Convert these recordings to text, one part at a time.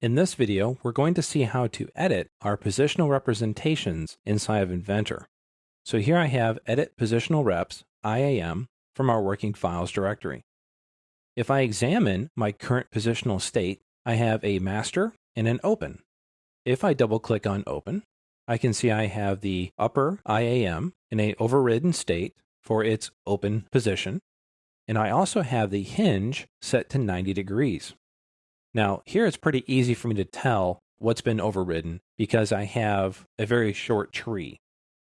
In this video, we're going to see how to edit our positional representations inside of Inventor. So here I have edit positional reps, IAM, from our working files directory. If I examine my current positional state, I have a master and an open. If I double click on open, I can see I have the upper IAM in a overridden state for its open position, and I also have the hinge set to 90 degrees. Now, here it's pretty easy for me to tell what's been overridden because I have a very short tree.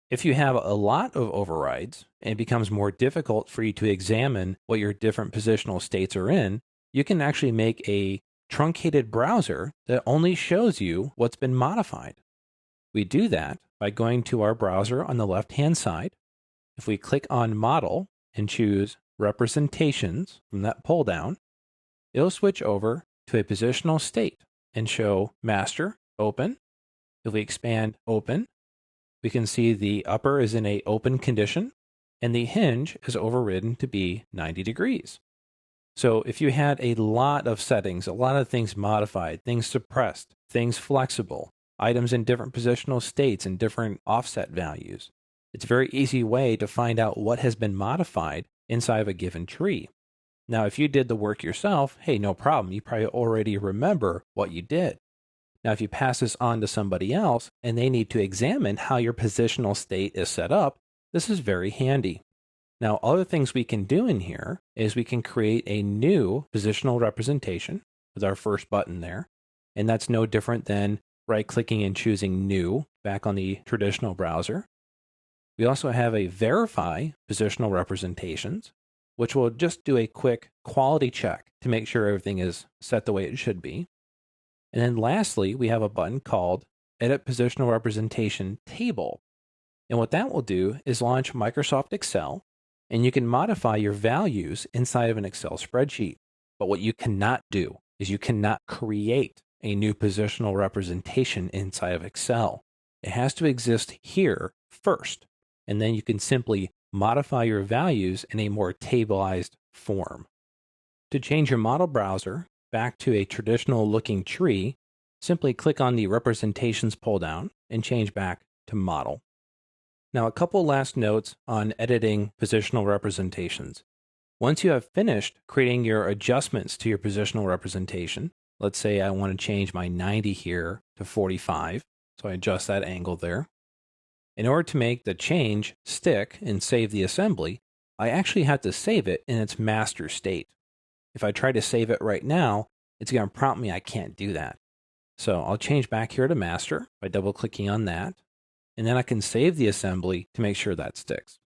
If you have a lot of overrides, it becomes more difficult for you to examine what your different positional states are in. You can actually make a truncated browser that only shows you what's been modified. We do that by going to our browser on the left-hand side. If we click on Model and choose Representations from that pull-down, it'll switch over to a positional state and show Master, Open. If we expand Open, we can see the upper is in a open condition and the hinge is overridden to be 90 degrees. So if you had a lot of settings, a lot of things modified, things suppressed, things flexible, items in different positional states and different offset values, it's a very easy way to find out what has been modified inside of a given tree. Now, if you did the work yourself, hey, no problem. You probably already remember what you did. Now, if you pass this on to somebody else and they need to examine how your positional state is set up, this is very handy. Now, other things we can do in here is we can create a new positional representation with our first button there. And that's no different than right-clicking and choosing New back on the traditional browser. We also have a Verify Positional Representations, which will just do a quick quality check to make sure everything is set the way it should be. And then lastly, we have a button called Edit Positional Representation Table. And what that will do is launch Microsoft Excel, and you can modify your values inside of an Excel spreadsheet. But what you cannot do is you cannot create a new positional representation inside of Excel. It has to exist here first, and then you can simply modify your values in a more tableized form. To change your model browser back to a traditional looking tree, simply click on the Representations pull-down and change back to Model. Now, a couple last notes on editing positional representations. Once you have finished creating your adjustments to your positional representation, let's say I want to change my 90 here to 45, so I adjust that angle there. In order to make the change stick and save the assembly, I actually have to save it in its master state. If I try to save it right now, it's going to prompt me I can't do that. So I'll change back here to master by double clicking on that, and then I can save the assembly to make sure that sticks.